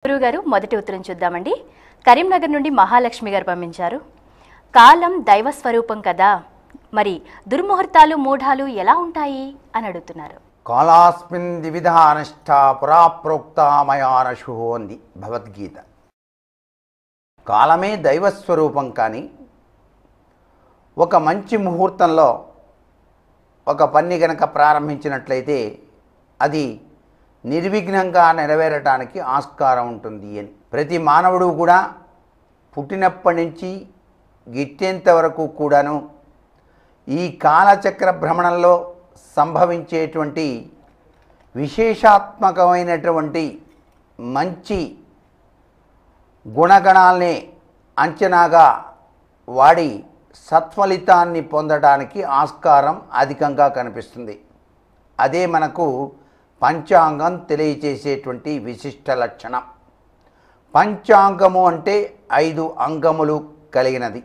గురుగారు మొదటి ఉత్తరం చూద్దామండి. కరీంనగర్ నుండి మహాలక్ష్మి గారు పంపించారు. కాలం దైవ స్వరూపం కదా, మరి దుర్ముహూర్తాలు మూఢాలు ఎలా ఉంటాయి అని అడుగుతున్నారు. కాలాస్మిన్ ద్విధానష్ట పురాప్రోక్తమయానశు అంది భగవద్గీత. కాలమే దైవస్వరూపం, కానీ ఒక మంచి ముహూర్తంలో ఒక పని గనక ప్రారంభించినట్లయితే అది నిర్విఘ్నంగా నెరవేరటానికి ఆస్కారం ఉంటుంది అని. ప్రతి మానవుడు కూడా పుట్టినప్పటి నుంచి గిట్టేంత వరకు కూడాను ఈ కాలచక్ర భ్రమణంలో సంభవించేటువంటి విశేషాత్మకమైనటువంటి మంచి గుణగణాలనే అంచనాగా వాడి సత్ఫలితాన్ని పొందడానికి ఆస్కారం అధికంగా కనిపిస్తుంది. అదే మనకు పంచాంగం తెలియచేసేటువంటి విశిష్ట లక్షణం. పంచాంగము అంటే 5 అంగములు కలిగినది.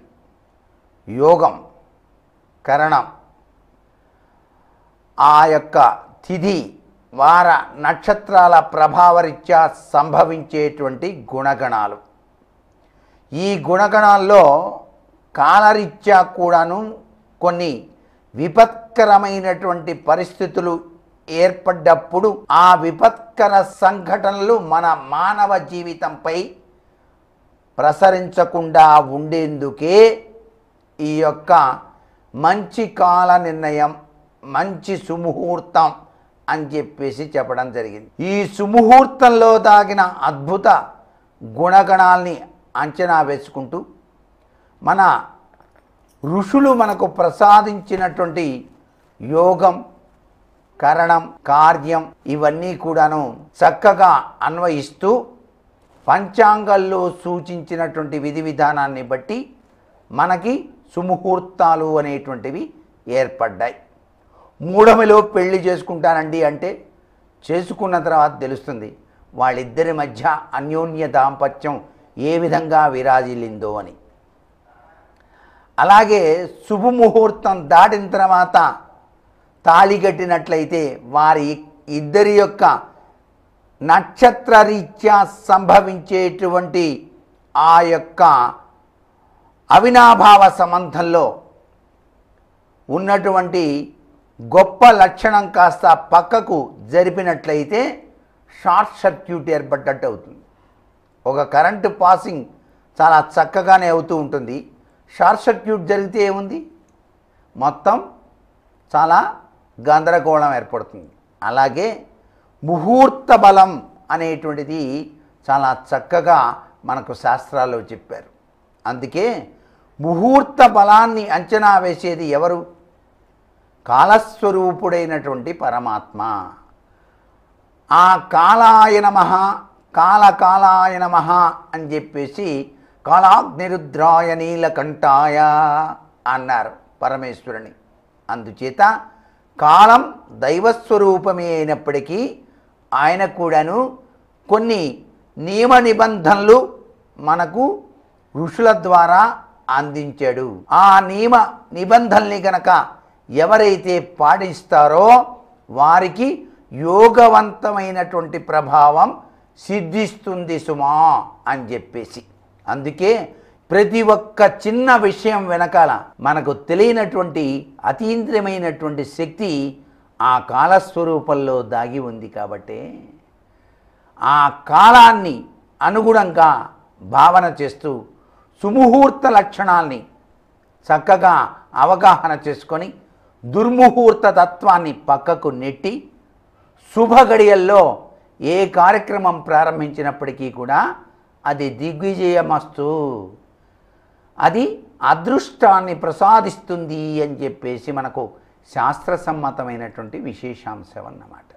యోగం, కరణం, ఆ యొక్క తిథి, వార, నక్షత్రాల ప్రభావరీత్యా సంభవించేటువంటి గుణగణాలు. ఈ గుణగణాల్లో కాలరీత్యా కూడాను కొన్ని విపత్కరమైనటువంటి పరిస్థితులు ఏర్పడ్డప్పుడు ఆ విపత్కర సంఘటనలు మన మానవ జీవితంపై ప్రసరించకుండా ఉండేందుకే ఈ యొక్క మంచి కాల నిర్ణయం, మంచి సుముహూర్తం అని చెప్పేసి చెప్పడం జరిగింది. ఈ సుముహూర్తంలో దాగిన అద్భుత గుణగణాల్ని అంచనా వేసుకుంటూ మన ఋషులు మనకు ప్రసాదించినటువంటి యోగం, కరణం, కార్యం ఇవన్నీ కూడాను చక్కగా అన్వయిస్తూ పంచాంగాల్లో సూచించినటువంటి విధి విధానాన్ని బట్టి మనకి సుముహూర్తాలు అనేటువంటివి ఏర్పడ్డాయి. మూఢమిలో పెళ్లి చేసుకుంటానండి అంటే చేసుకున్న తర్వాత తెలుస్తుంది వాళ్ళిద్దరి మధ్య అన్యోన్య దాంపత్యం ఏ విధంగా విరాజిల్లిందో అని. అలాగే శుభముహూర్తం దాటిన తర్వాత తాళి కట్టినట్లయితే వారి ఇద్దరి యొక్క నక్షత్రరీత్యా సంభవించేటువంటి ఆ యొక్క అవినాభావ సంబంధంలో ఉన్నటువంటి గొప్ప లక్షణం కాస్త పక్కకు జరిపినట్లయితే షార్ట్ సర్క్యూట్ ఏర్పడ్డట్టు అవుతుంది. ఒక కరెంటు పాసింగ్ చాలా చక్కగానే అవుతూ ఉంటుంది. షార్ట్ సర్క్యూట్ జరిగితే ఏముంది, మొత్తం చాలా గందరగోళం ఏర్పడుతుంది. అలాగే ముహూర్త బలం అనేటువంటిది చాలా చక్కగా మనకు శాస్త్రాల్లో చెప్పారు. అందుకే ముహూర్త బలాన్ని అంచనా వేసేది ఎవరు? కాలస్వరూపుడైనటువంటి పరమాత్మ. ఆ కాలాయ నమః, కాలకాలాయ నమః అని చెప్పేసి కాలాగ్నిరుద్రాయ నీలకంఠాయ అన్నారు పరమేశ్వరుని. అందుచేత కాలం దైవస్వరూపమే అయినప్పటికీ ఆయన కూడాను కొన్ని నియమ నిబంధనలు మనకు ఋషుల ద్వారా అందించాడు. ఆ నియమ నిబంధనల్ని గనక ఎవరైతే పాటిస్తారో వారికి యోగవంతమైనటువంటి ప్రభావం సిద్ధిస్తుంది సుమా అని చెప్పేసి. అందుకే ప్రతి ఒక్క చిన్న విషయం వెనకాల మనకు తెలియనటువంటి అతీంద్రియమైనటువంటి శక్తి ఆ కాలస్వరూపంలో దాగి ఉంది. కాబట్టి ఆ కాలాన్ని అనుగుణంగా భావన చేస్తూ సుముహూర్త లక్షణాల్ని చక్కగా అవగాహన చేసుకొని దుర్ముహూర్త తత్వాన్ని పక్కకు నెట్టి శుభ గడియల్లో ఏ కార్యక్రమం ప్రారంభించినప్పటికీ కూడా అది దిగ్విజయమస్తు, అది అదృష్టాన్ని ప్రసాదిస్తుంది అని చెప్పేసి మనకు శాస్త్రసమ్మతమైనటువంటి విశేషాంశం అన్నమాట.